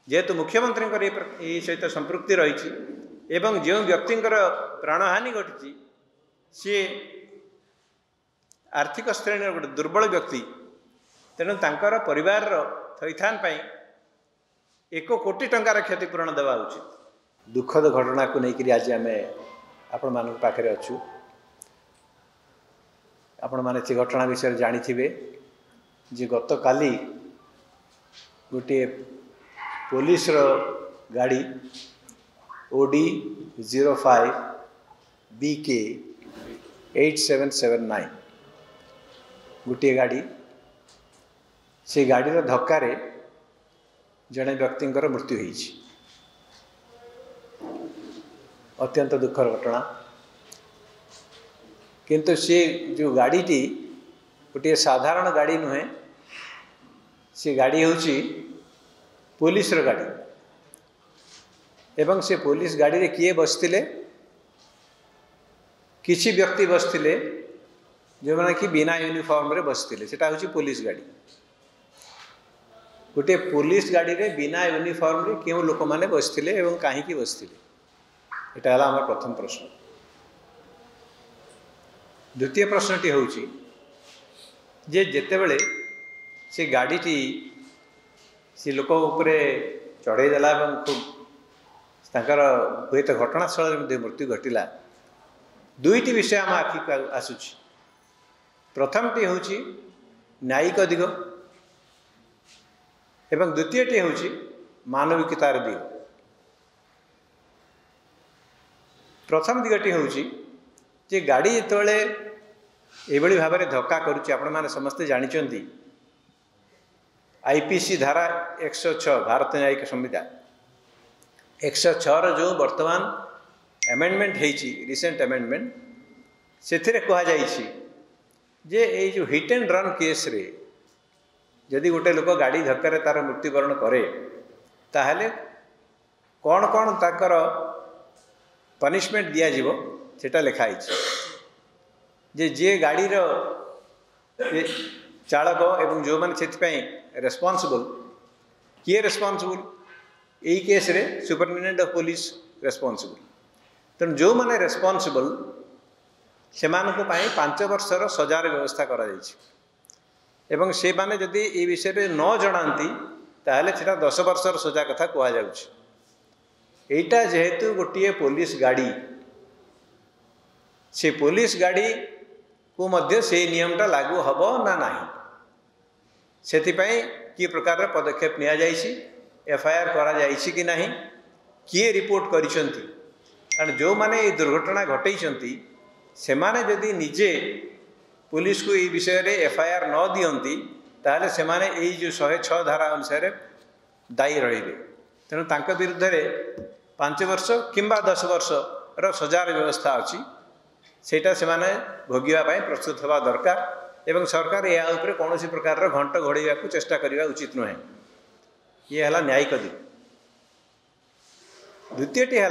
जेहेतु मुख्यमंत्री सहित संपृक्ति रही एवं जो व्यक्ति प्राणहानि घटी सी आर्थिक श्रेणी गोटे दुर्बल व्यक्ति तेणु तांकर परिवार थैथान 1 कोटी टंकार क्षतिपूरण देवा उचित। दुखद घटना को लेकर आज आम आपण मान पाखे अच्छु। आपण मैंने से घटना विषय जानी जे गत काली गोटे पुलिस गाड़ी OD 05 BK 8779 गोटे गाड़ी से गाड़ीर धक्कार जड़े व्यक्ति मृत्यु होती। अत्यंत दुखर घटना। किंतु से जो गाड़ीटी गोटे साधारण गाड़ी नुहे, से गाड़ी होची पुलिस गाड़ी एवं से पुलिस गाड़ी रे किए बसथिले किसी व्यक्ति बसथिले जो माने कि बिना यूनिफॉर्म रे बसथिले। सेटा होची पुलिस गाड़ी। गोटे पुलिस गाड़ी रे बिना यूनिफॉर्म रे केउ लोक माने बसथिले एवं काहे की बसथिले, एटा हला हमर प्रथम प्रश्न। द्वितीय प्रश्नटी होची जे जेते बेले से गाड़ीटी से लोक उपरे चढ़ई देला एवं खूब तांकर हुए तो घटनास्थल में मृत्यु घटिला। दुईटी विषय आम आखि आसुची। प्रथमटी होची न्यायिक दिग एवं द्वितीयटी होची मानविकतार दिग। प्रथम दिगटी होची जे गाड़ी जेतबेले एभली भाव में धक्का करुच्ची, आपण माने समस्ते जानिचंती IPC धारा 106 भारत न्यायिक संहिता 106 जो वर्तमान एमेंडमेंट होती रिसेंट एमेंडमेंट से कहुई जे ये जो हिट एंड रन केस रे जदि गोटे लोक गाड़ी धक्कर तार मृत्युवरण करे ताहले कौन कौन ताकर पनिशमेंट दिया जीवो सेटा लिखाई जे जे गाड़ी रो चालक एवं जो मैंने से रेस्पॉन्सिबल किए रेस्पॉन्सिबल यही केस रे सुपरिटेंडेंट ऑफ पुलिस रेस्पॉन्सिबल। तेणु जो मैंने रेस्पॉन्सिबल से 5 वर्षर सजार व्यवस्था करा एवं से माने जदि ये विषय में न जनाती ताहले सेटा 10 वर्षर सजा कथा कहुई। एटा जेहेतु गोटे पुलिस गाड़ी से पुलिस गाड़ी को मध्य से नियमटा लागू हबो ना नहीं सेतिपाई कि प्रकार पदक्षेप निया जाइछि, FIR करा जाइछि कि नहीं, किए रिपोर्ट करिसंती। कारण जो माने ये दुर्घटना घटैछंती से माने जदि निजे पुलिस को ये विषय रे FIR न दियंती ताहले से माने ये जो 106 धारा अनुसार दायी रहिबे। तेणु तांक विरुद्ध रे 5 वर्ष किंबा 10 वर्ष रो सजार व्यवस्था अछि, सेटा से माने भोगिबा पई प्रस्तुत हवा दरकार एवं सरकार या उपरे कौन सी प्रकार घंट घोड़ाइवा को चेष्टा करने उचित नुहे। ये है न्यायिक दिग। द्वितीयटी है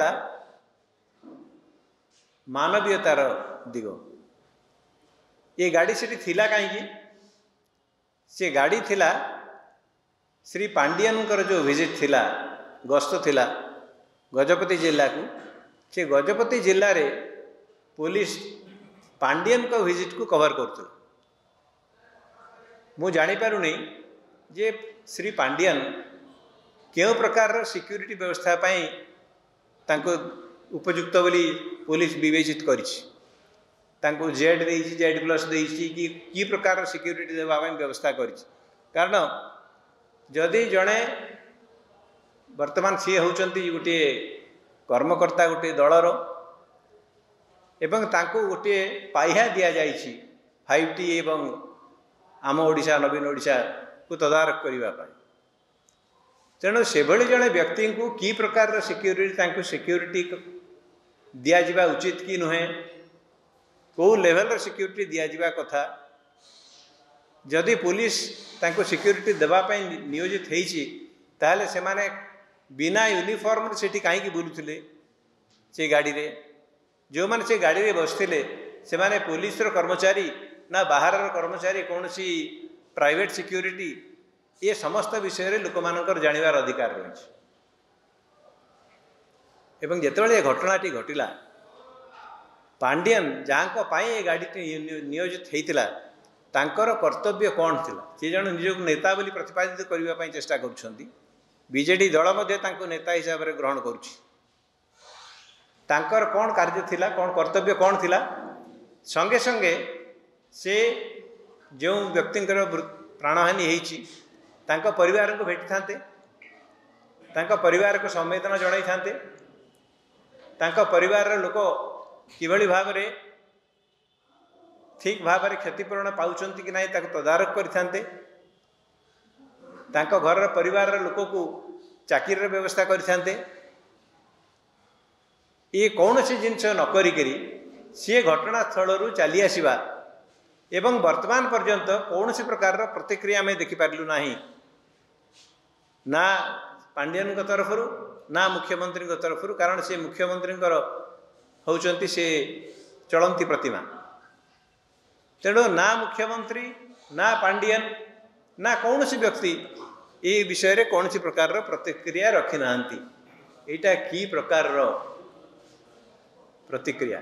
मानवीयतार दिग। ये गाड़ी से थिला कहीं से गाड़ी थिला श्री पांडियन जो विजिट थिला गस्त थिला गजपति जिला को, से गजपति जिले रे पुलिस पांडियन को विजिट को कवर करते। मु जानीपारुनी जे श्री पांडियन क्यों प्रकार सिक्यूरिटी व्यवस्था पाई तांको उपयुक्त बोली पुलिस विवेचित करिछि। तांको जेड देइछि, जेड+ देइछि कि प्रकार सिक्यूरिटी देवा व्यवस्था करिछि। कारण जदि जड़े वर्तमान सी होचंती गोटे कर्मकर्ता गोटे दलर एवं तांको गोटे पाइहा दिया जाइछि 5T एवं आम ओडिशा नवीन ओडिशा को तदारक करने। तेणु से भली जड़े व्यक्ति को कि प्रकार सिक्यूरिटी दिया उचित कि नुहे, कौ लेवल सिक्यूरिटी दिया कथा। जदि पुलिस तांको सिक्यूरिटी देवाई नियोजित होती ताहले से माने बिना यूनिफॉर्म से कहीं बुलूले से गाड़ी रे, जो मैंने से गाड़ी रे बसते से माने पुलिस कर्मचारी ना बाहर कर्मचारी कौन सी प्राइवेट सिक्यूरिटी ये समस्त विषय रे लोक मानकर जानिबार अधिकार रही। एवं जितेबाला घटनाटी घटला पांडियन जहाँ ये गाड़ी नियोजित होता तांकर कर्तव्य कौन थिला सी जन निज नेता बोली प्रतिपादित करने चेष्टा कर बीजेडी दल नेता हिसाब से ग्रहण करुच्ची तांकर कौन कार्य थिला कौन कर्तव्य कौन थिला संगे संगे से जो व्यक्तिंकर प्राणहानि होती तांको परिवार को भेटी थांते तांको परिवार को संवेदना जणाई थांते तांको परिवार लोक किभली भाव रे ठीक भाव में क्षतिपूरण पाउछंती कि नहीं ताको तदारक करथांते तांको घर परिवार लोक को चाकरी व्यवस्था करथांते ये कौन सी जिनस नक सी घटनास्थल चली आसवा एवं वर्तमान पर्यंत कौन सी प्रकार प्रतिक्रिया आम देखिपारू ना ना पांडियन तरफ ना मुख्यमंत्री तरफ कारण से मुख्यमंत्री होती से चलती प्रतिमा तेणु ना मुख्यमंत्री ना पांडियन ना कौन सी व्यक्ति ये विषय रे कौन सी प्रकार प्रतिक्रिया रखी ना यहाँ की प्रकार प्रतिक्रिया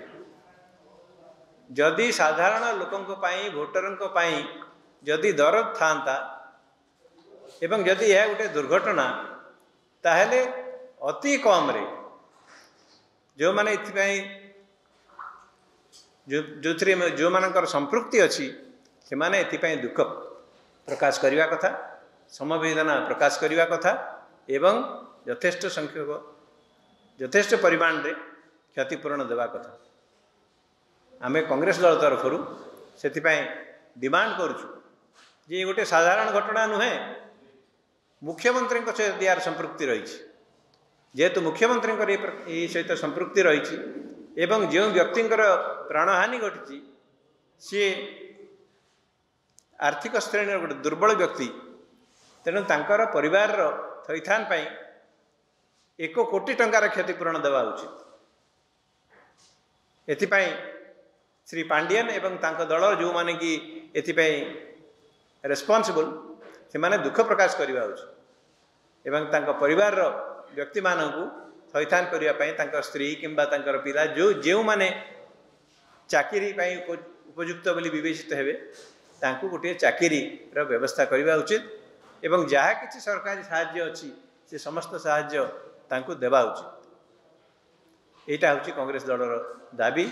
जदि साधारण लोकों भोटर जदि दरद था एवं जदि यह गोटे दुर्घटना ताहले अति कम रे जो माने जो मानकर संपृक्ति अच्छी से माने दुख प्रकाश करने कथा समवेदना प्रकाश करने कथा एवं यथेष्ट संख्यक यथेष्ट परिमाण रे क्षतिपूरण देवा कथा आमे कांग्रेस दल तरफ से डिमांड करुचु जे गोटे साधारण घटना नुहे मुख्यमंत्री सहित यार संपृक्ति रही जेहेतु मुख्यमंत्री सहित संपृक्ति रही एवं जो व्यक्ति प्राणहानि घटी सी आर्थिक श्रेणी गोटे दुर्बल व्यक्ति तेणु तांकर परिवार थैथान 1 कोटी टंकार क्षतिपूरण देवा उचित एथिपाई श्री पांडियन एवं तांको दल जो माने कि एथिपाई रेस्पॉन्सिबल से माने दुख प्रकाश करवा उचित एवं तांको परिवार व्यक्ति मानू थैथान करने स्त्री किंबा तांकर पिला जो जो माने चाकरी उपयुक्त बोली विवेचित हेबे तांको गोटे चाकरी व्यवस्था करवा उचित एवं जहाँ किसी सरकारी साहाय्य अच्छी से समस्त साहाय्य तांको देवा उचित। एटा हूँ कांग्रेस दलर दाबी।